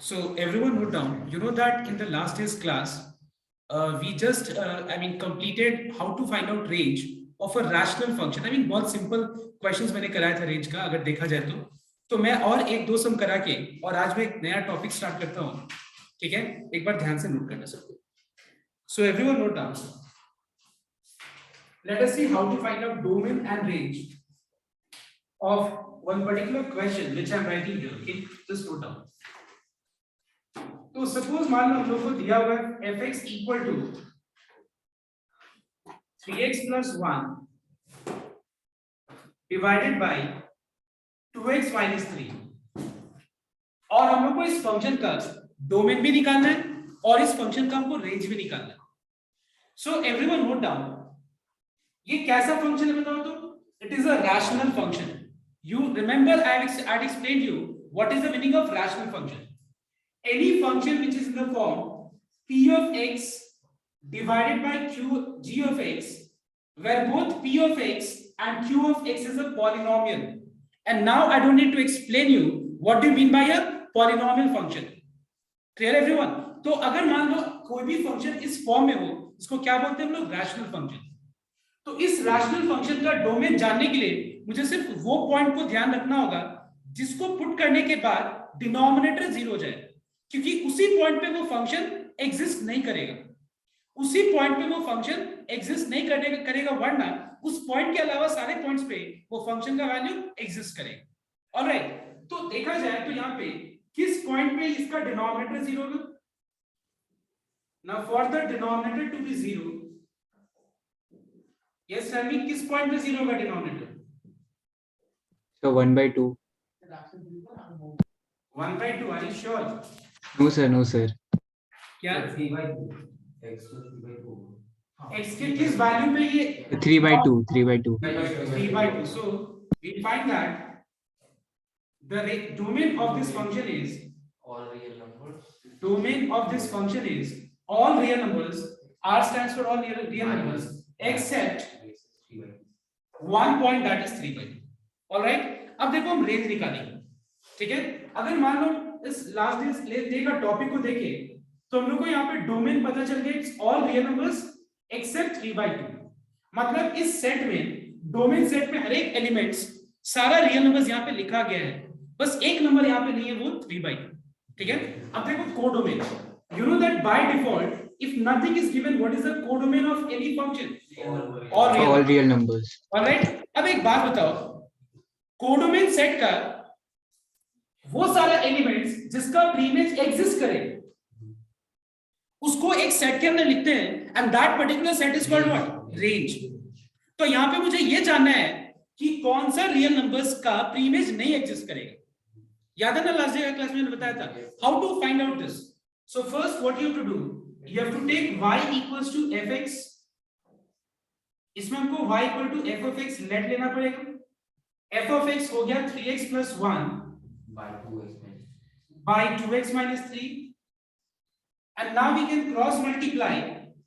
So everyone note down, you know that in the last day's class, we just, completed how to find out range of a rational function. बहुत simple questions मैंने कराया था range का, अगर देखा जाए तो मैं और एक दो सम करा के और आज मैं एक नया टॉपिक स्टार्ट करता हूँ, ठीक है? एक बार ध्यान से नोट करना सबको. So everyone note down. Let us see how to find out domain and range of one particular question which I am writing here. Okay, just note down. तो सपोज मान लो हम लोग को दिया हुआ है fx equal to 3x plus 1 divided by 2x minus 3 और हम लोग को इस फंक्शन का डोमेन भी निकालना है और इस फंक्शन का हमको रेंज भी निकालना है. सो एवरीवन नोट डाउन, ये कैसा फंक्शन है बताओ तो? It is a rational function. You remember I had explained you what is the meaning of rational function. Any function which is in the form p of x divided by g of x, where both p of x and q of x is a polynomial. And now I don't need to explain you what do you mean by a polynomial function. Clear everyone? तो अगर मान लो कोई भी function इस form में हो, इसको क्या बोलते हैं हम लोग? Rational function. तो इस रैशनल फंक्शन का डोमेन जानने के लिए मुझे सिर्फ वो पॉइंट को ध्यान रखना होगा जिसको पुट करने के बाद डिनोमिनेटर 0 हो जाए, क्योंकि उसी पॉइंट पे वो फंक्शन एग्जिस्ट नहीं करेगा. उसी पॉइंट पे वो फंक्शन एग्जिस्ट नहीं करेगा, वरना उस पॉइंट के अलावा सारे पॉइंट्स पे वो फंक्शन का वैल्यू एग्जिस्ट करेगा. ऑलराइट, तो देखा जाए तो यहाँ पे किस पॉइंट पे इसका डिनोमिनेटर 0 होगा? Now for the denominator to be 0, yes tell me, किस पॉइंट पे 0 होगा denominator? So 1/2. 1/2. Are you sure? No sir, no sir. क्या 3/2 x to 3/2 x के किस वैल्यू पे ये 3/2, 3/2. 3/2. So we find that the domain of this function is all real numbers. Domain of this function is all real numbers. R stands for all real numbers except 3/2 one point, that is 3/2. All right, अब देखो हम range निकालेंगे, ठीक है? अगर मान लो इस last day का टॉपिक को देखें तो हम लोग को यहाँ पे डोमेन पता चल गया, it's all real numbers accept 3/2. मतलब इस सेट में, डोमेन सेट में हर एक एलिमेंट्स सारा रियल नंबर्स यहाँ पे लिखा गया है, बस एक नंबर यहाँ पे नहीं है, वो 3/2. ठीक है? अब देखो codomain, you know that by default if nothing is given, what is the codomain of any function? All real numbers. All right, अब एक बात बताओ, कोडोमेन सेट का वो सारा एलिमेंट्स जिसका प्रीमेज एग्जिस्ट करे उसको एक सेट के अंदर लिखते हैं, and that particular set is called what? Range. तो यहां पे मुझे ये जानना है कि कौन सा रियल नंबर्स का प्रीमेज नहीं एग्जिस्ट करेगा. याद है ना लास्ट डे क्लास में मैंने बताया था how to find out this. So first what you have to do, you have to take y equals to fx. इसमें हमको y equal to f of x let लेना पड़ेगा. f of x हो गया 3x plus 1 by 2x minus 3, and now we can cross multiply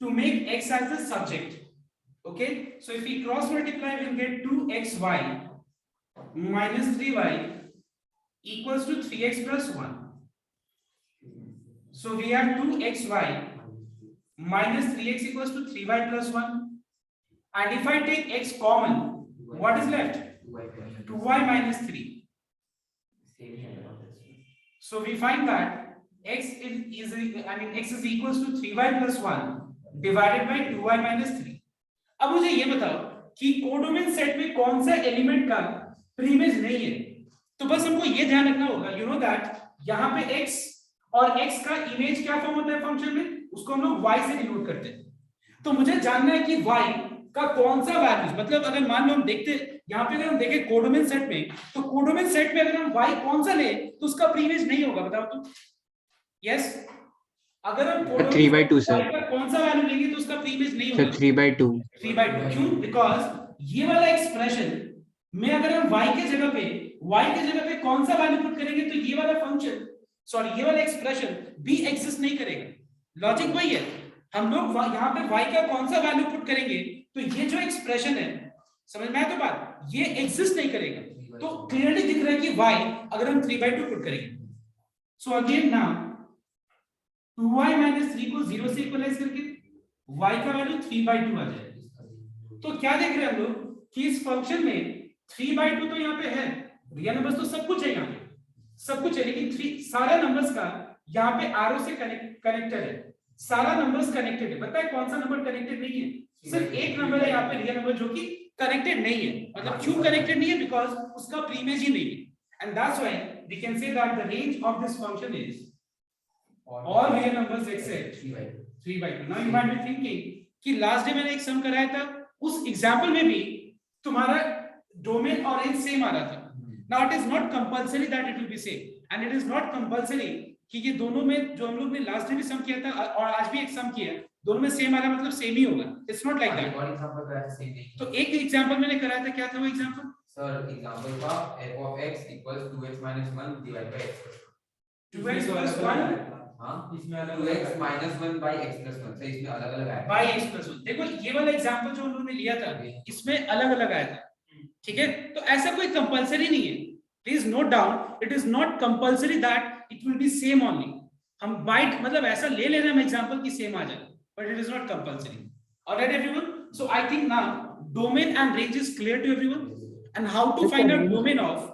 to make x as the subject. Okay, so if we cross multiply we will get 2xy minus 3y equals to 3x plus 1. So we have 2xy minus 3x equals to 3y plus 1, and if I take x common, what is left? 2y minus 3. So we find that x is equals to 3y plus 1 divided by 2y minus 3. अब मुझे ये बताओ कि codomain set में कौन सा element का प्रीमेज नहीं है. तो बस हमको ये ध्यान रखना होगा, यू नो दैट यहाँ पे x और x का इमेज क्या फॉर्म होता है फंक्शन में, उसको हम लोग y से डिनोट करते हैं. तो मुझे जानना है कि y का कौन सा वैल्यू, मतलब अगर मान लो हम देखते यहाँ पे, अगर हम देखें कोडोमेन सेट में, तो कोडोमेन सेट में अगर हम y कौन सा ले तो उसका प्रीमेज नहीं होगा. बताओ तो. यस, अगर हम 3/2 सर. y का कौन सा वैल्यू लेंगे तो उसका प्रीमेज नहीं सर होगा. 3/2. 3/2. क्यों? बिकॉज ये वाला एक्सप्रेशन में अगर हम y के जगह पे कौन सा वैल्यू पुट करेंगे तो ये वाला फंक्शन, सॉरी ये वाला एक्सप्रेशन भी एग्जिस्ट नहीं करेगा. लॉजिक वही है, हम लोग यहाँ पे y का कौन सा वैल्यू पुट करेंगे तो ये जो एक्सप्रेशन है, समझ में आया तो बात, ये एग्जिस्ट नहीं करेगा. तो क्लियरली दिख रहा है कि y अगर हम 3/2 पुट करेंगे, सो अगेन नाउ 2y - 3 को 0 से इक्वलाइज करके y का वैल्यू 3/2 आ जाएगा। तो क्या देख रहे हैं हम लोग कि इस फंक्शन में 3/2 तो यहाँ पे है, रियल नंबर्स तो सब कुछ है, यहाँ पे सब कुछ है, लेकिन 3 सारे नंबर्स का यहाँ पे आरो से कनेक्टेड है, सारा नंबर्स कनेक्टेड है। बताए कौन सा नंबर कनेक्टेड नहीं है? सिर्फ एक नंबर है यहाँ पे रियल नंबर जो कि कनेक्टेड नहीं है। मतलब क्यों कनेक्टेड नहीं है? बिकॉज उसका प्रीमेज ही नहीं है, and that's why we can say that the range of this function is all real numbers except 3/2. Now you might be thinking कि लास्ट डे मैंने एक सम कराया था, उस एग्जांपल में भी तुम्हारा डोमेन और रेंज सेम आ रहा था। Now it is not compulsory that it will be same, and it is not compulsory कि ये दोनों में जो हम लोग ने लास्ट डे भी सम किया था और आज भी एक सम किया, दोनों में सेम आ रहा मतलब सेम ही होगा। It's not like that. और एग्जांपल कराया था सेम नहीं। तो एक एग्जांपल मैंने कराया था, क्या था वो एग्जांपल? सर एग्जांपल था f of x equals 2x minus 1 divided by x. 2x plus 1 हां इसमें अलग 2x minus 1 by x plus 1 सही, इसमें अलग अलग आया by x plus 1। देखो ये वाला एग्जांपल जो उन्होंने लिया था इसमें अलग अलग आया था, ठीक है? तो ऐसा कोई कंपलसरी नहीं है, please note down, it is not compulsory that it will be same only. हम बाइट मतलब ऐसा ले लेना हम एग्जांपल की सेम आ जाए, but it is not compulsory. Alright everyone, so I think now domain and range is clear to everyone, and how to find out domain of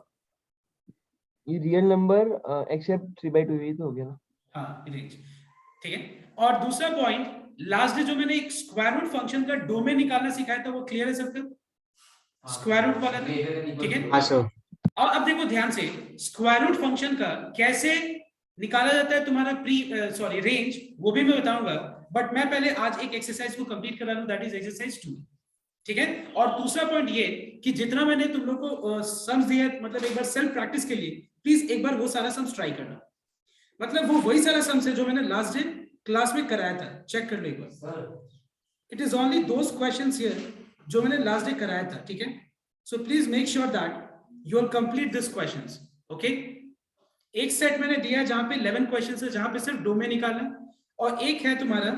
ये रियल नंबर एक्सेप्ट 3/2 ही तो हो गया ना। हाँ रेंज, ठीक है? और दूसरा पॉइंट, लास्ट डे जो मैंने एक स्क्वायर रूट फंक्शन का डोमेन निकालना सिखाया था वो क्लियर है सबका? स्क्वायर रूट वाला, ठीक है? हाँ सर। और अब देखो ध्यान से, स्क्वायर रूट फंक्शन का कैसे निकाला जाता है तुम्हारा रेंज, वो भी मैं बताऊंगा, बट मैं पहले आज एक एक्सरसाइज को कंप्लीट करा लूं, दैट इज एक्सरसाइज 2, ठीक है? और दूसरा पॉइंट ये कि जितना मैंने तुम लोग को सम्स दिया, मतलब एक बार सेल्फ प्रैक्टिस के लिए प्लीज एक बार वो सारा सम्स ट्राई करना, मतलब वो वही सारा सम्स है जो मैंने लास्ट डे क्लास में कराया था, चेक कर लो एक बार। Sir it is only those questions here जो मैंने लास्ट डे कराया था, ठीक है? So please make sure that you will complete this questions, okay? एक सेट मैंने दिया है जहां पे 11 क्वेश्चंस है, जहां पे सिर्फ डोमेन निकालना, और एक है तुम्हारा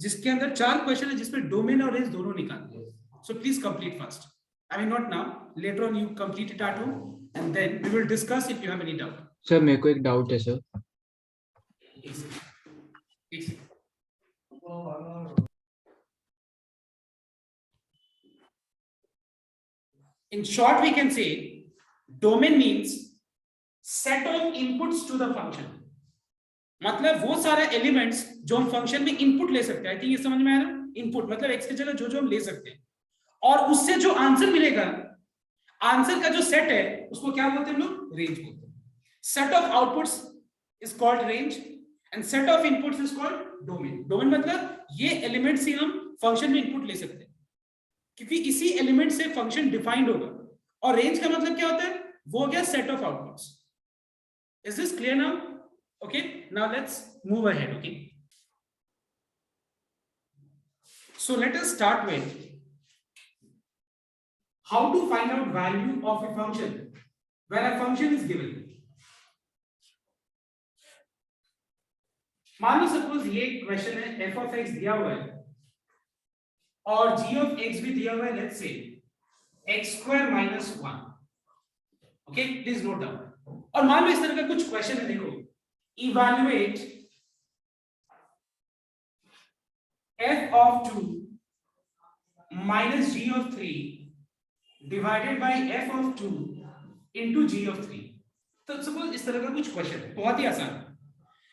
जिसके अंदर 4 क्वेश्चन है जिसमें डोमेन और रेंज दोनों निकालना। So please complete first, I mean not now, later on you complete it at home and then we will discuss if you have any doubt. Sir मेरे को एक डाउट है sir. In short, we can say domain means set of inputs to the function. मतलब वो सारे elements जो हम function में इनपुट ले सकते हैं। आई थिंक ये समझ में आ रहा है? इनपुट मतलब एक्स की जगह जो जो हम ले सकते हैं, और उससे जो आंसर मिलेगा, आंसर का जो सेट है उसको क्या बोलते हैं हम लोग? रेंज बोलते हैं। Set of outputs is called range and set of inputs is called domain. Domain मतलब ये एलिमेंट्स ही हम फंक्शन में इनपुट ले सकते हैं, क्योंकि इसी एलिमेंट से फंक्शन डिफाइंड होगा। और रेंज का मतलब क्या होता है? वो हो गया set of outputs. Is this clear now? Okay, now let's move ahead. Okay, so let us start with how to find out value of a function when a function is given. मान लो suppose ये question है, f of x दिया हुआ है और g of x भी दिया हुआ है, let's say x square minus 1। Okay, please note down. और मान लो इस तरह का कुछ क्वेश्चन है, देखो, evaluate f of 2 minus g of 3 divided by f of 2 into g of 3। तो सपोज इस तरह का कुछ क्वेश्चन है, बहुत ही आसान है।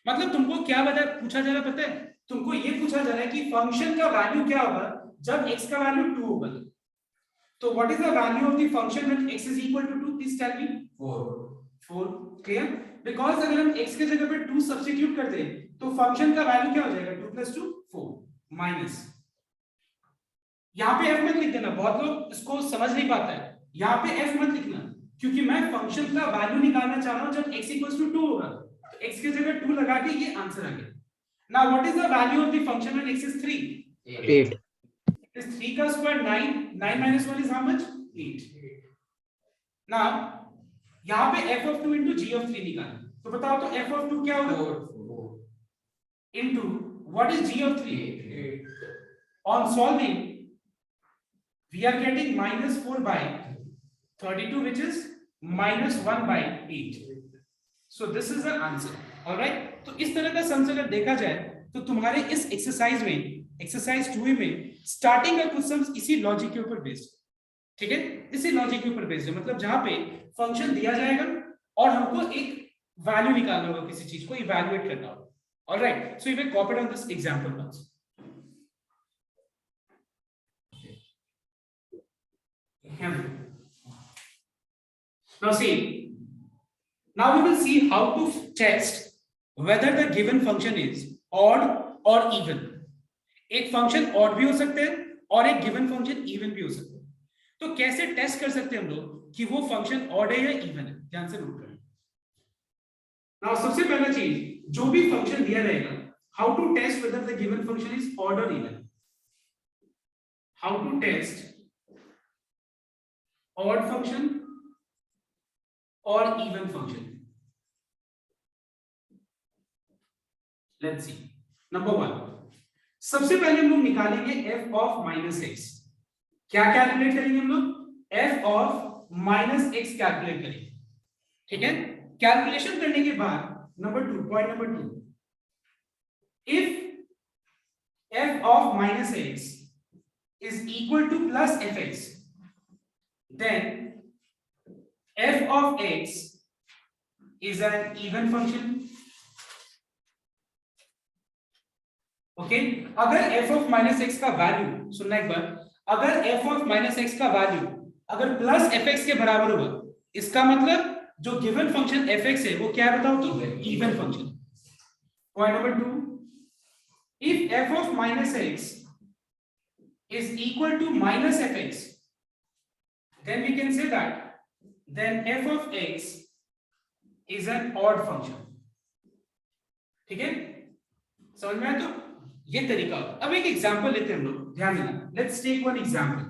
मतलब तुमको क्या पूछा जा रहा है पता है? तुमको ये पूछा जा रहा है कि फंक्शन का वैल्यू क्या होगा जब x का वैल्यू 2 होगा। तो what is the value of the function when x is equal to 2? Please tell me. 4। Clear? Because अगर हम x के जगह पे 2 सब्स्टिट्यूट कर दें तो फंक्शन का वैल्यू क्या हो जाएगा? 2 + 2 4 माइनस, यहां पे f मत लिख देना, बहुत लोग इसको समझ नहीं पाता है। यहां पे f मत लिखना, क्योंकि मैं फंक्शन का वैल्यू निकालना चाह रहा हूं जब x = 2 होगा। तो x की जगह 2 लगा के ये आंसर आ गया। Now what is the value of the function when x is 3? 8। Is 3 का square 9, 9 minus 1 is how much? 8। Now यहाँ पे f of 2 into g of 3 निकालना, तो बताओ तो f of 2 क्या होगा? 4 into what is g of 3? 8। On solving we are getting -4 by 32, which is -1 by 8। So this is the answer, alright. तो इस तरह का सम्स अगर देखा जाए तो तुम्हारे इस एक्सरसाइज में, एक्सरसाइज 2 में स्टार्टिंग का कुछ सम्स इसी लॉजिक के ऊपर बेस्ड, ठीक है, इसी लॉजिक के ऊपर बेस्ड है। मतलब जहां पे फंक्शन दिया जाएगा और हमको एक वैल्यू निकालना होगा, किसी चीज को इवैल्यूएट करना होगा, alright. So you will copy down this example once. Now see, now we will see how to test whether the given function is odd or even. एक फंक्शन ऑड भी हो सकते हैं और एक गिवन फंक्शन इवन भी हो सकते हैं। तो कैसे टेस्ट कर सकते हैं हम लोग कि वो फंक्शन ऑड है या इवन है? ध्यान से नोट करें। नाउ सबसे पहला चीज, जो भी फंक्शन दिया रहेगा, how to test whether the given function is odd और even. How to test odd function और even function. Let's see. Number 1, सबसे पहले हम लोग निकालेंगे f ऑफ माइनस एक्स। क्या कैलकुलेट करेंगे हम लोग? f of minus x calculate करेंगे, ठीक है। कैलकुलेशन करने के बाद number 2, point number 2, if f of minus x is equal to plus fx, then f of x is an even function. Okay अगर f ऑफ माइनस एक्स का value, सुनना एक बार, अगर f ऑफ माइनस एक्स का value अगर plus fx के बराबर होगा, इसका मतलब जो गिवन फंक्शन fx है वो क्या है बताओ तो? Even function. Point number 2, if f of minus x is equal to minus fx, then we can say that then f of x is an odd function, ठीक है, समझ में आया? तो ये तरीका। अब एक एग्जांपल लेते हैं हम लोग, ध्यान देना। Let's take one example.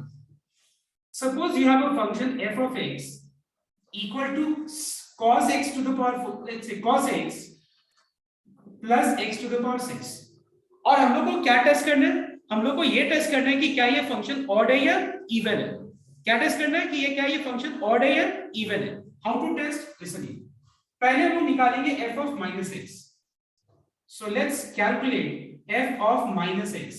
Suppose you have a function f of x equal to cos x to the power 4, let's say cos x plus x to the power 6, और हम लोग को क्या टेस्ट करना है? हम लोग को ये टेस्ट करना है कि क्या ये फंक्शन ऑड है या इवन है। क्या टेस्ट करना है कि ये क्या ये फंक्शन ऑड है या इवन है। How to test? लिसन, पहले हम लोग निकालेंगे f of minus x. So let's calculate f of minus x.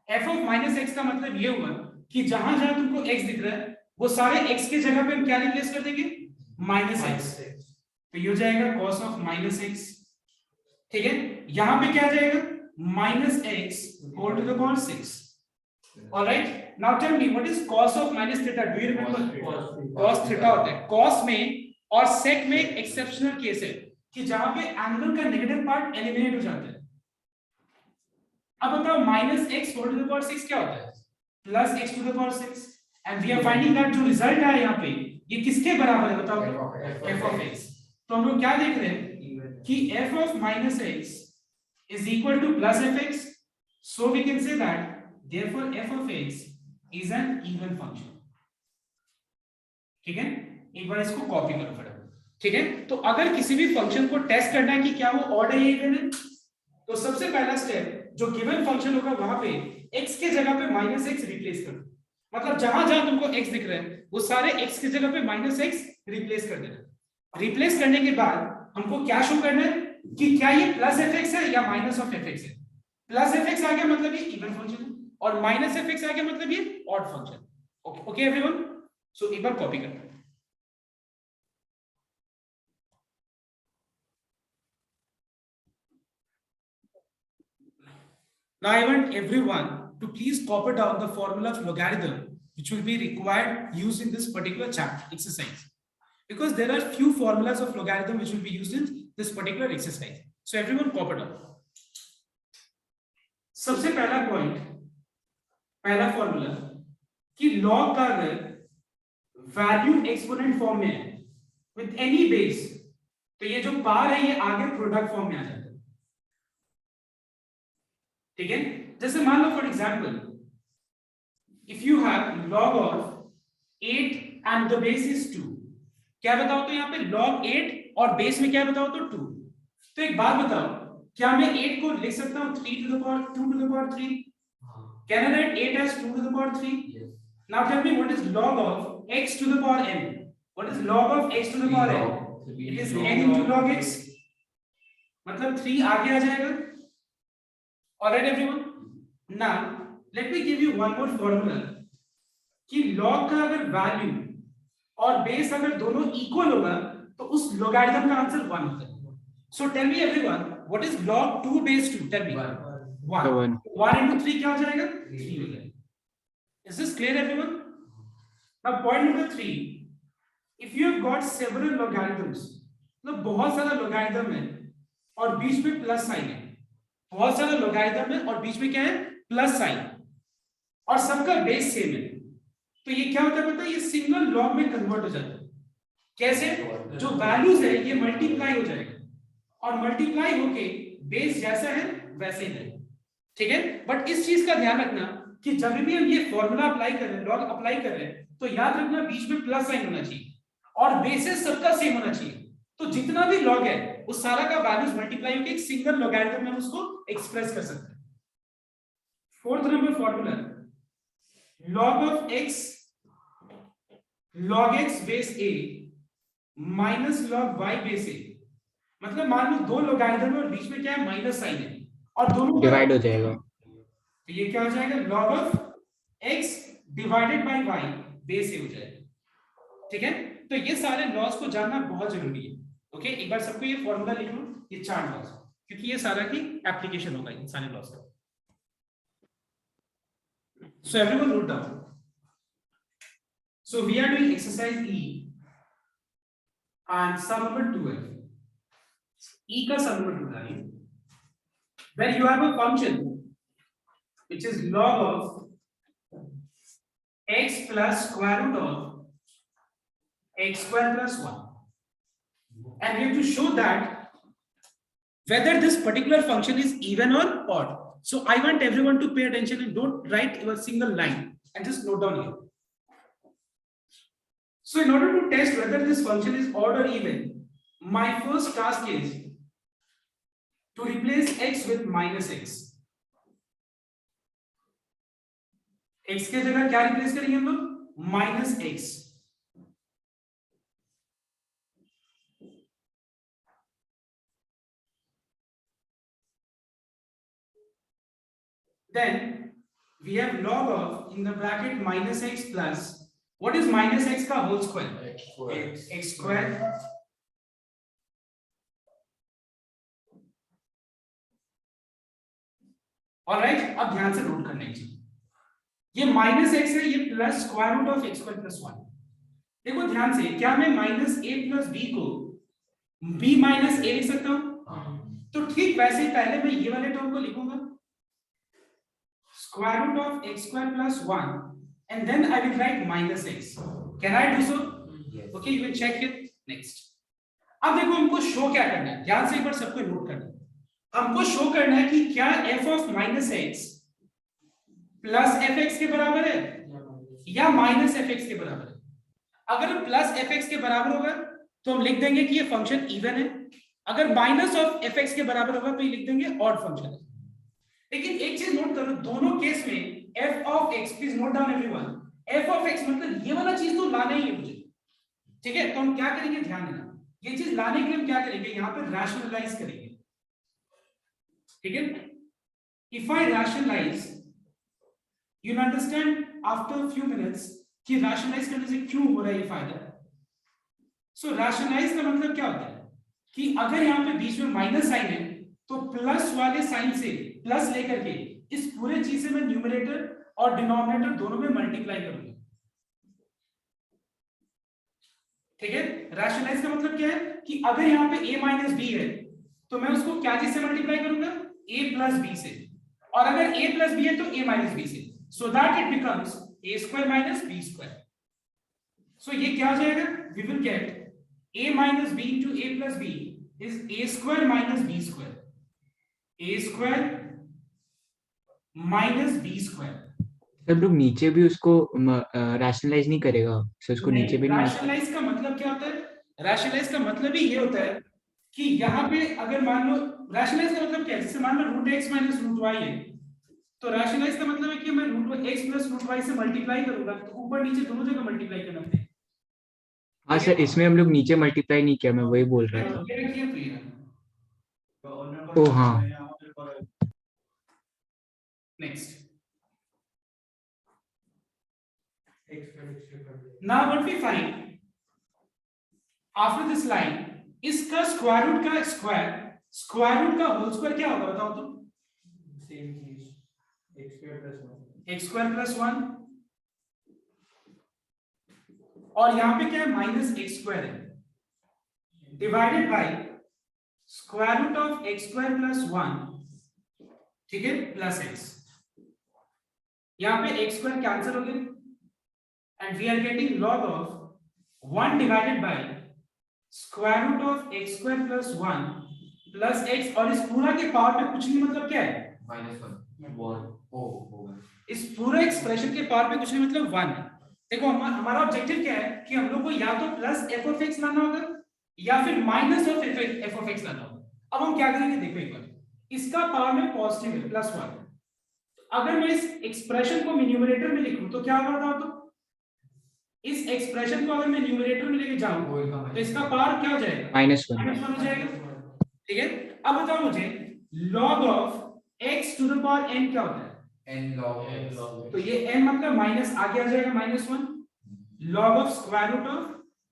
f of minus x का मतलब ये हुआ कि जहां जहां तुमको x दिख रहा है वो सारे x के जगह पे हम क्या रिप्लेस कर देंगे? Minus x। तो ये हो जाएगा cos of minus x, ठीक है। यहां पे क्या आ जाएगा? minus x whole to the power 6. All right. Now tell me what is cos of minus theta? Do you remember? Cos theta होता है। cos में और sec में एक्सेप्शनल केस है कि जहां पे एंगल का नेगेटिव पार्ट एलिमिनेट हो जाता है। अब बताओ minus x whole to the power 6 क्या होता है? Plus x to the power 6, and we are finding that जो रिजल्ट आया यहाँ पे ये किसके बराबर है बताओ? f of x। तो हम लोग क्या देख रहे हैं कि f of minus x is equal to plus fx, so we can say that therefore f of x is an even function, ठीक है। एक बार इसको कॉपी करो फटाफट, ठीक है। तो अगर किसी भी फंक्शन को टेस्ट करना है कि क्या वो ऑड है या इवन है, तो सबसे पहला स्टेप जो गिवन फंक्शन होगा वहां पे x के जगह पे माइनस x रिप्लेस कर दो। मतलब जहां जहां तुमको x दिख रहा है वो सारे x की जगह पे माइनस x रिप्लेस कर देना। रिप्लेस करने के बाद हमको क्या शो करना है कि क्या ये प्लस fx है या माइनस ऑफ fx है। प्लस fx आ गया मतलब ये इवन फंक्शन है और माइनस fx आ गया मतलब ये ऑड फंक्शन। ओके एवरीवन, सो एक बार कॉपी करते हैं। Now I want everyone to please copy down the formula of logarithm which will be required used in this particular chapter exercise, because there are few formulas of logarithm which will be used in this particular exercise. So everyone copy down. सबसे पहला point, पहला formula कि log का अगर value exponent form में है with any base, तो ये जो पार है ये आगे प्रोडक्ट फॉर्म में आ जाता है, ठीक है। जैसे मान लो for example if you have log of 8 and the base is 2, क्या बताओ तो यहाँ पे log 8 और बेस में क्या बताओ तो 2। तो एक बात बताओ, क्या मैं 8 को लिख सकता हूँ 3 to the power 2 to the power 3? Can I write 8 as 2 to the power 3? Yes. Now tell me what is log of x to the power n? What is log of x to the power n? It is n into log x, मतलब 3 आगे आ जाएगा. Alright everyone. Now let me give you one more formula कि log का अगर value और base अगर दोनों equal होगा तो उस logarithm का आंसर 1 होता है. So tell me everyone, what is log 2 base 2? Tell me. 1. 1 into 3 क्या हो जाएगा? 3 हो जाएगा. Is this clear everyone? Now point number 3, if you have got several logarithms, मतलब बहुत सारा logarithm है और बीच में प्लस साइन है, बहुत सारा logarithm है और बीच में क्या है? प्लस साइन, और सबका बेस सेम है, तो ये क्या होता है पता है? ये सिंगल लॉग में कन्वर्ट हो जाता है. कैसे? जो वैल्यूज है ये मल्टीप्लाई हो जाएगा और मल्टीप्लाई होके बेस जैसा है वैसे ही रहेगा. ठीक है, बट इस चीज का ध्यान रखना कि जब भी हम ये फॉर्मूला अप्लाई कर रहे हैं, लॉग अप्लाई कर रहे हैं, तो याद रखना बीच में प्लस साइन होना चाहिए और बेसिस सबका सेम होना चाहिए. तो जितना भी लॉग है उस सारा का वैल्यूज मल्टीप्लाई होके एक सिंगल लॉगरिथम में हम उसको एक्सप्रेस कर सकते हैं. Fourth number formula, log of x log x base a minus log y base a. मतलब मान लो दो लॉगरिथम और बीच में क्या है? माइनस साइन है और दोनों डिवाइड हो जाएगा, तो ये क्या हो जाएगा? log of x divided by y base a हो जाएगा. ठीक है, तो ये सारे लॉस को जानना बहुत जरूरी है. ओके, एक बार सबको ये फॉर्मूला लिख लो, ये 4 लॉस, क्योंकि ये सारा की एप्लीकेशन होगा इन सारे लॉस का. So everyone note down. So we are doing exercise E and sum number 12. E का sum number 12 where you have a function which is log of x plus square root of x square plus 1, and we have to show that whether this particular function is even or odd. So I want everyone to pay attention and don't write a single line and just note down here. So in order to test whether this function is odd or even, my first task is to replace x with minus x. x के जगह क्या replace करेंगे हम लोग? Minus x. Then we have log of in the bracket minus x plus, what is minus x का whole square? X square. Alright, अब ध्यान से नोट करना चाहिए, ये माइनस x है, ये plus square root of x square plus 1. देखो ध्यान से, क्या मैं माइनस a प्लस b को b माइनस a लिख सकता हूं? तो ठीक वैसे ही पहले मैं ये वाले टर्म को लिखूंगा square root of x square plus 1 and then I will write minus x. Can I do so? Yes. Okay, you will check it next. अब देखो हमको शो क्या करना है, ध्यान से एक बार सबको नोट करना है. हमको शो करना है कि क्या f of minus x plus fx के बराबर है या माइनस fx के बराबर है. अगर प्लस fx के बराबर होगा तो हम लिख देंगे कि ये फंक्शन इवन है, अगर माइनस ऑफ fx के बराबर होगा तो ये लिख देंगे ऑड फंक्शन है. लेकिन एक चीज नोट करो, दोनों केस में f of x, please note down everyone, f of x मतलब ये वाला चीज तो लाना ही है मुझे. ठीक है, तो हम क्या करेंगे, ध्यान देना, ये चीज लाने के लिए हम क्या करेंगे, यहाँ पे रैशनलाइज करेंगे. ठीक है, if I rationalise, you understand after few minutes कि रैशनलाइज करने से क्यों हो रहा है ये फायदा. सो रैशनलाइज का मतलब क्या होता है कि अगर यहाँ पे बीच में माइनस साइन है तो प्लस वाले साइन से प्लस लेकर के इस पूरे चीज से मैं न्यूमरेटर और डिनोमिनेटर दोनों में मल्टीप्लाई करूंगा. ठीक है, रैशनलाइज का मतलब क्या है कि अगर यहाँ पे a माइनस बी है तो मैं उसको क्या चीज से मल्टीप्लाई करूंगा? a प्लस बी से, और अगर a प्लस बी है तो a माइनस बी से, so that it becomes a square minus B square. So ये क्या हो जाएगा? We will get a minus B into a plus B is a square minus B square, a square minus B square. सब लोग नीचे भी उसको rationalise नहीं करेगा, सो उसको नीचे भी नहीं. रैशनलाइज का मतलब क्या होता है? रैशनलाइज का मतलब ही ये होता है कि यहाँ पे अगर मान लो, रैशनलाइज का मतलब क्या है, जैसे मान लो root x minus root y है, तो रैशनलाइज का मतलब है कि मैं root x plus root y से मल्टीप्लाई करूंगा तो ऊपर नीचे दोनों जगह मल्टीप्लाई करना पड़ेगा. हाँ सर, इसमें हम लोग नीचे मल्टीप्लाई नहीं किया, मैं वही बोल रहा था। ये रखिए तो ये ओ हाँ, next. Now what we find after this line, इसका स्क्वायर रूट का स्क्वायर रूट का होल स्क्वायर क्या होगा बताओ तो? सेम चीज x स्क्वायर प्लस 1 और यहाँ पे क्या है माइनस एक्स स्क्वायर है divided by square root of x square plus 1, ठीक है, प्लस एक्स। यहाँ पे एक्स स्क्वायर कैंसिल हो गया and we are getting log of 1 divided by square root of x square plus 1 plus x, और इस पूरा के पावर पे कुछ नहीं मतलब क्या है -1 इस पूरे एक्सप्रेशन के पावर पे कुछ नहीं मतलब 1 है। देखो हमारा ऑब्जेक्टिव क्या है कि हम लोग को या तो प्लस एफ ऑफ एक्स लाना होगा या फिर minus of F of x लाना होगा। अब हम क्या करेंगे देखो एक बार, इसका पावर में पॉजिटिव है प्लस 1, अगर मैं इस एक्सप्रेशन को न्यूमरेटर में लिखूं तो क्या होगा बताओ तो? इस एक्सप्रेशन को अगर मैं न्यूमरेटर में लेके जाऊं तो इसका पावर क्या हो जाएगा? -1। -1 हो जाएगा, ठीक है। अब बताओ मुझे log of x to the power n क्या होता है? n log तो ये n मतलब माइनस आगे आ जाएगा -1 log of square root of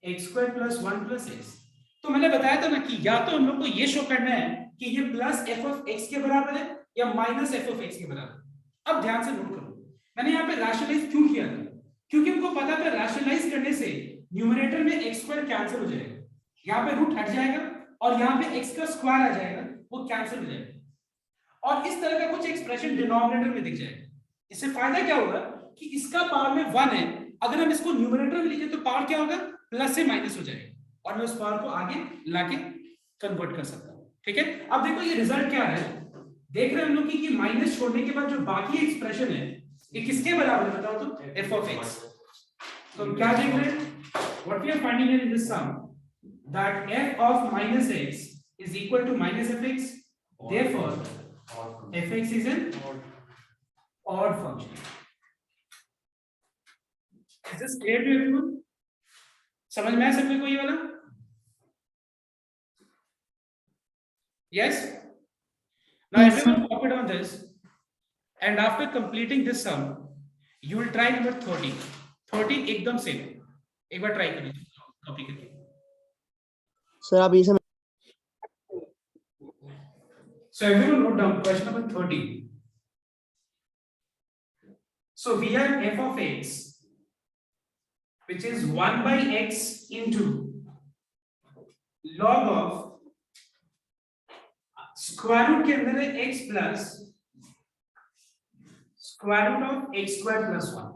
x square plus 1 plus x। तो मैंने बताया था ना कि या तो हम लोग को ये शो करना है कि ये प्लस f of x के बराबर है या माइनस f of x के बराबर है। अब ध्यान से नोट करो, मैंने यहाँ पे रैशनलाइज क्यों किया था? क्योंकि हमको पता था रैशनलाइज करने से न्यूमरेटर में x स्क्वायर कैंसिल हो जाएगा, यहाँ पे रूट हट जाएगा और यहाँ पे x का स्क्वायर आ जाएगा, वो कैंसिल हो जाएगा और इस तरह का कुछ एक्सप्रेशन डिनोमिनेटर में दिख जाएगा। इससे फायदा क्या होगा कि इसका पावर में 1 है, अगर हम इसको न्यूमरेटर में लिखें तो पावर क्या होगा? प्लस से माइनस हो जाएगा और मैं उस पावर को आगे लाके कन्वर्ट कर सकता हूं, ठीक है। अब देखो ये रिजल्ट क्या है, देख रहे हैं हम लोग कि माइनस छोड़ने के बाद जो बाकी एक्सप्रेशन है ये किसके बराबर है बताओ तो? f of x। तो हम क्या देख रहे हैं? What we are finding in this sum that f of minus x is equal to minus fx, therefore fx is an odd function। Is this clear to everyone? समझ में आया सबको कोई वाला? Yes? Now Yes, everyone copy down this and after completing this sum you will try number 30 एकदम same, एक बार try करिए copy करके। सर आप ये सब So everyone note down question number 30. So we have f of x which is 1 by x into log of square root के अंदर है x plus square root of x square plus 1.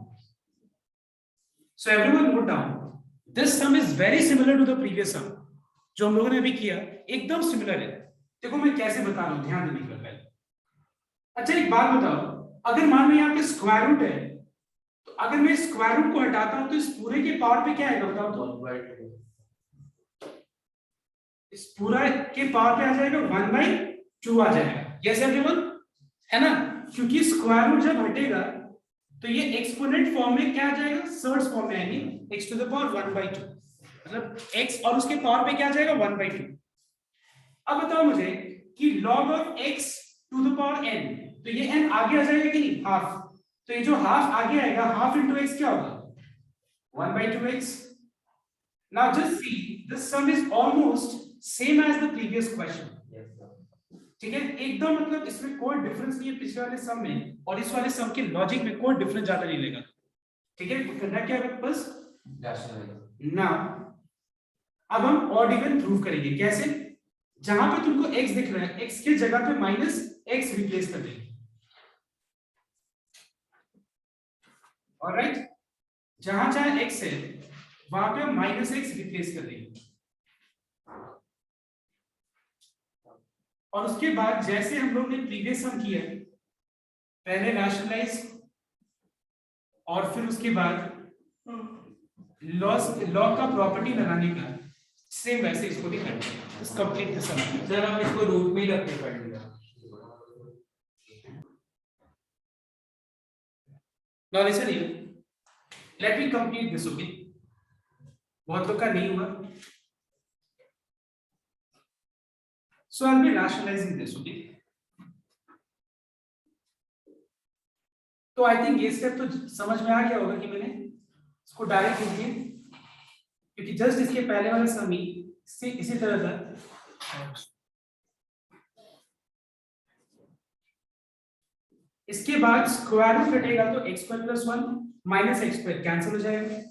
So everyone note down this sum is very similar to the previous sum जो हम लोगों ने अभी किया, एकदम सिमिलर है। देखो मैं कैसे बता रहा हूं, ध्यान देने का पहले। अच्छा एक बात बताओ, अगर मान लो यहाँ पे स्क्वायर रूट है तो अगर मैं स्क्वायर रूट को हटाता हूं तो इस पूरे के पावर पे क्या आएगा बताओ तो? इस पूरा के पावर पे आ जाएगा 1/2 आ जाएगा। यस एवरीवन, है ना? क्योंकि स्क्वायर रूट जब हटेगा तो ये एक्सपोनेंट फॉर्म में क्या आ जाएगा? सर्ड्स फॉर्म में आएगी, x to the power 1/2, मतलब x और उसके पावर पे क्या आ जाएगा? 1/2। अब बताओ मुझे कि log of x to the power n, तो ये n आगे आ जाएगा कि नहीं? हाफ। तो ये जो हाफ आगे आएगा, हाफ into x क्या होगा? 1/2x। Now just see this sum is almost same as the previous question, ठीक है, एकदम मतलब इसमें कोई डिफरेंस नहीं है पिछले वाले सम में और इस वाले सम के लॉजिक में कोई डिफरेंस ज्यादा नहीं लेगा, ठीक है। करना क्या है बस ना, अब हम ऑड इवन प्रूव करेंगे। कैसे? जहां पे तुमको x दिख रहा है x के जगह पे माइनस x रिप्लेस कर देंगे, ऑलराइट। जहां जहां x है वहां पे हम माइनस x रिप्लेस कर देंगे और उसके बाद जैसे हम लोग ने प्रीवियस सम किया, पहले रैशनलाइज और फिर उसके बाद लॉग का प्रॉपर्टी लगाने का, सेम वैसे इसको भी करते हैं। इस कंप्लीट द सम। सर हम इसको रूट में ही रख के पढ़ लिया। Now listen here, let me complete this, okay? बहुत लोग का नहीं हुआ. So I'll be rationalizing this, okay? तो आई थिंक ये स्टेप तो समझ में आ गया होगा कि मैंने इसको डायरेक्ट लिख दिया, क्योंकि जस्ट इसके पहले वाला समी इसी तरह था. इसके बाद स्क्वायर रूट कटेगा तो x square plus 1 minus x square cancel हो जाएगा.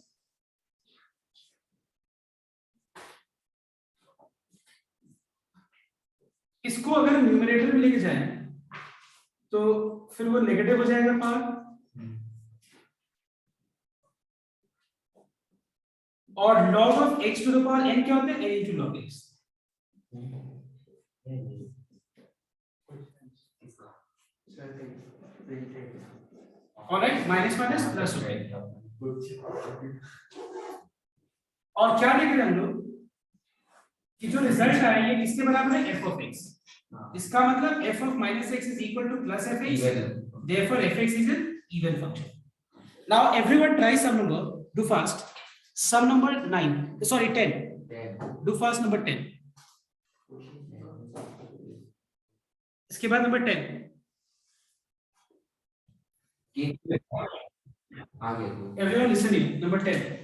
इसको अगर न्यूमरेटर में लेके जाए तो फिर वो नेगेटिव हो जाएगा पावर, और log of x to the power n क्या होता है? n into log x. Alright, minus minus plus हो जाएगा. और क्या देख रहे हैं हम लोग कि जो रिजल्ट आया ये किसके बराबर है? f of x. इसका मतलब f of minus x is equal to plus fx. Therefore fx is an even function. Now everyone try sum number. Do fast. Sum number 9. Sorry, 10. Do fast number 10. इसके बाद number 10. Everyone listening. Number 10.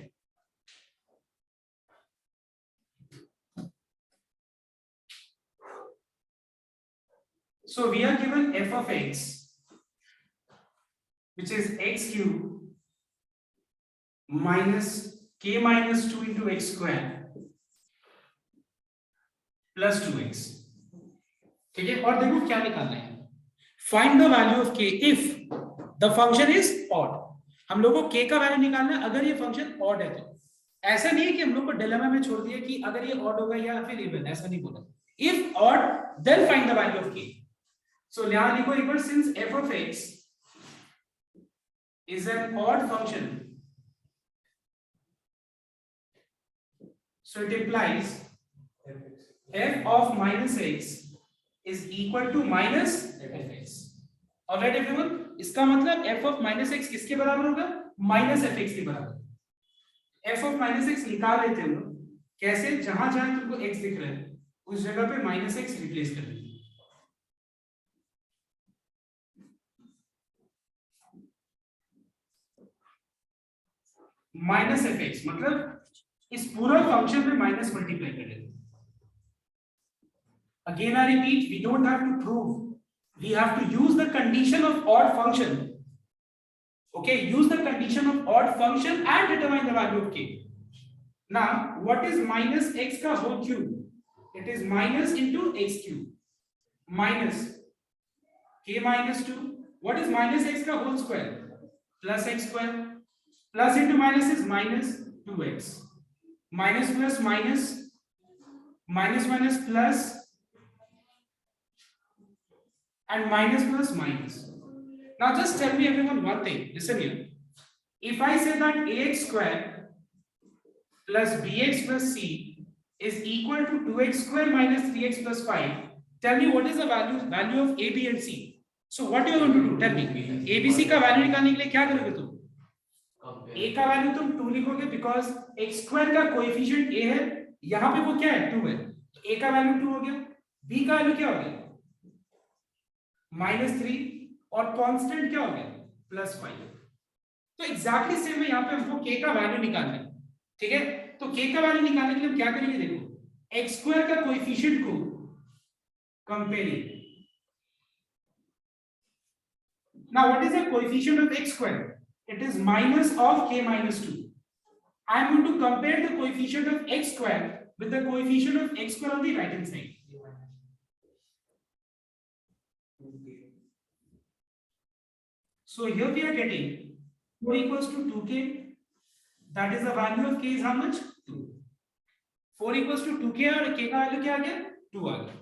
So we are given f of x, which is x cube minus k minus 2 into x square plus 2x. ठीक है, और देखो क्या निकालना है. Find the value of k if the function is odd. हम लोगों को k का वैल्यू निकालना है अगर ये फंक्शन odd है तो. ऐसा नहीं है कि हम लोग को डिलेमा में छोड़ दिया कि अगर ये odd होगा या फिर even, ऐसा नहीं बोला. If odd, then find the value of k. So यहाँ लिखो एक बार, since f of x is an odd function, so it implies f of minus x is equal to minus fx. Alright everyone, इसका मतलब f of minus x किसके बराबर होगा? minus fx के बराबर. f of minus x निकाल लेते हैं हम लोग. कैसे? जहां जहां तुमको x दिख रहा है उस जगह पे minus x रिप्लेस कर देंगे. माइनस एफ एक्स मतलब इस पूरा फंक्शन में माइनस मल्टीप्लाई कर देते. Again I repeat, we don't have to prove, we have to use the condition of odd function. Okay, use the condition of odd function and determine the value of k. Now what is minus x का whole cube? It is minus into x cube minus k minus 2. What is minus x का whole square? Plus x square. Plus into minus is minus 2x. Minus plus minus, minus minus plus, and minus plus minus. Now just tell me everyone one thing. Listen here. If I say that ax square plus bx plus c is equal to 2x square minus 3x plus 5, tell me what is the value of a, b and c. So what you are going to do? Tell me. a, b, c का value निकालने के लिए क्या करोगे तुम? a का value तुम 2 लिखोगे बिकॉज x स्क्वायर का कोएफिशिएंट a है, यहां पे वो क्या है? 2 है. तो a का वैल्यू 2 हो गया. b का वैल्यू क्या हो गया? -3. और कांस्टेंट क्या हो गया? +5. तो एग्जैक्टली सेम है, यहां पे हमको k का वैल्यू निकालना है. ठीक है, तो k का वैल्यू निकालने के लिए हम क्या करेंगे? देखो, x स्क्वायर का कोएफिशिएंट को comparing. Now what is the coefficient of x square? It is minus of k minus 2. I am going to compare the coefficient of x square with the coefficient of x square on the right hand side. So here we are getting 4 equals to 2k. That is the value of k is how much? 2. 4 equals to 2k और k का value क्या आ गया? 2 आ गया.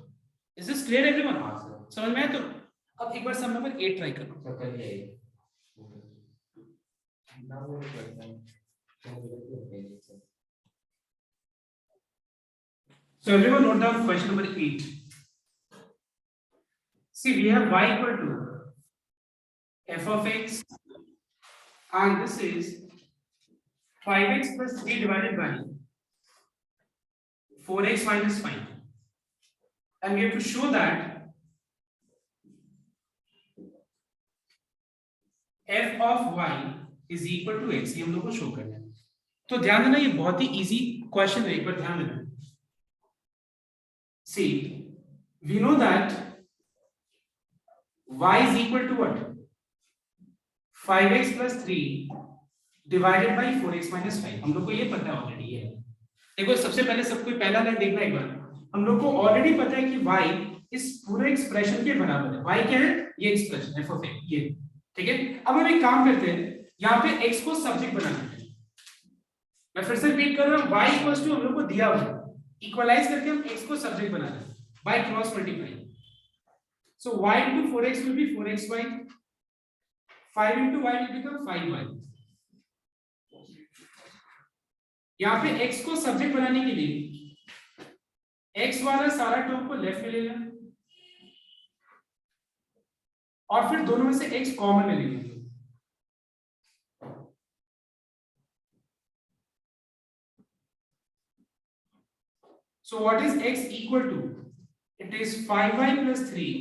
Is this clear everyone? समझ में आया? तो अब एक बार सम नंबर 8 ट्राई करो. So everyone note down question number 8. See, we have y equal to f of x and this is 5x plus 3 divided by 4x minus 5, and we have to show that f of y is equal to x. ये हम लोग को show करना है। तो ध्यान देना, ये बहुत ही इजी क्वेश्चन है, एक बार ध्यान देना। See, we know that y is equal to what? 5x plus 3 divided by 4x minus 5। हम लोग को ये पता है ऑलरेडी है। देखो सबसे पहले सबको पहला लाइन देखना एक बार। हम लोग को ऑलरेडी पता है कि y इस पूरे एक्सप्रेशन के बराबर है। y क्या है? ये एक्सप्रेशन f of x, ये ठीक है। अब हम एक काम करते हैं, यहाँ पे x को सब्जेक्ट बना लेते हैं। मैं फिर से रिपीट कर रहा हूँ, y इक्वल्स टू हम लोग को दिया हुआ है, इक्वलाइज करके हम x को सब्जेक्ट बना लेते हैं by cross multiply. So y into 4x will be 4xy, 5 into y will become 5y। यहाँ पे x को सब्जेक्ट बनाने के लिए x वाला सारा टर्म को लेफ्ट में ले लेना और फिर दोनों में से x कॉमन में ले लेंगे। So what is x equal to? It is 5y plus 3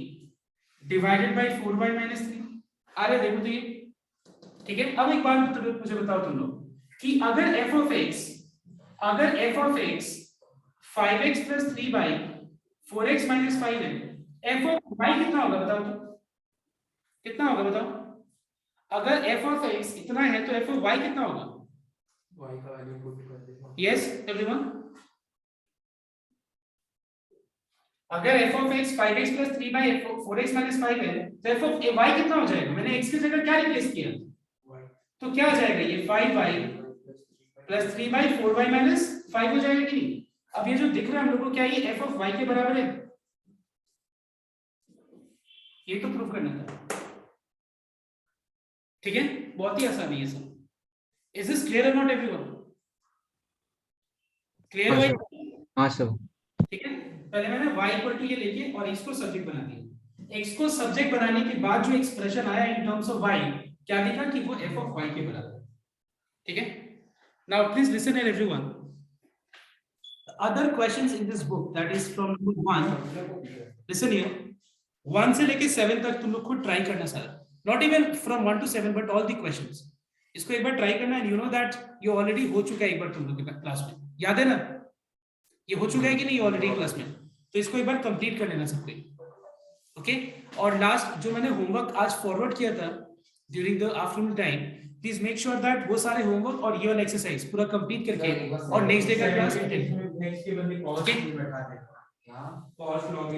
divided by 4y minus 3। अरे देखो तो ये ठीक है। अब एक बात मुझे बताओ तुम लोग कि अगर f of x 5x plus 3 by 4x minus 5 है, f of y कितना होगा बताओ तो? कितना होगा बताओ? अगर f of x इतना है तो f of y कितना होगा? y का वैल्यू पुट कर देना। Yes everyone? अगर f of x 5x plus 3 by 4x minus 5 है तो f of y कितना हो जाएगा? मैंने x की जगह क्या रिप्लेस किया? तो क्या हो जाएगा? ये 5y plus 3 by 4y minus 5 हो जाएगा कि नहीं? अब ये जो दिख रहा है हम लोग को क्या ये f of y के बराबर है? ये तो प्रूव करना था, ठीक है। बहुत ही आसान है ये सब। इज दिस क्लियर और नॉट एवरीवन? क्लियर हाँ, हुआ? हाँ सर। ठीक है। पहले मैंने y इक्वल टू ये लेके और x को सब्जेक्ट बना दिया। x को सब्जेक्ट बनाने के बाद जो एक्सप्रेशन आया इन टर्म्स ऑफ y, क्या दिखा कि वो f of y के बराबर है, ठीक है। Now please listen here everyone. Other questions in this book that is from book 1, listen here, 1 से लेके 7 तक तुम लोग खुद ट्राई करना सारा, not even from 1 to 7 but all the questions. इसको एक बार ट्राई करना एंड यू नो दैट ये ऑलरेडी हो चुका है एक बार तुम लोग के क्लास में, याद है ना? ये हो चुका है कि नहीं ऑलरेडी क्लास में? तो इसको एक बार कंप्लीट कर लेना सबको, ओके। और लास्ट जो मैंने होमवर्क आज फॉरवर्ड किया था during the afternoon time, please make sure that वो सारे होमवर्क और ये वाला एक्सरसाइज पूरा कंप्लीट करके और नेक्स्ट डे का क्लास अटेंड, नेक्स्ट के बंदे कॉल Okay. बैठा देगा। हां कॉल लॉग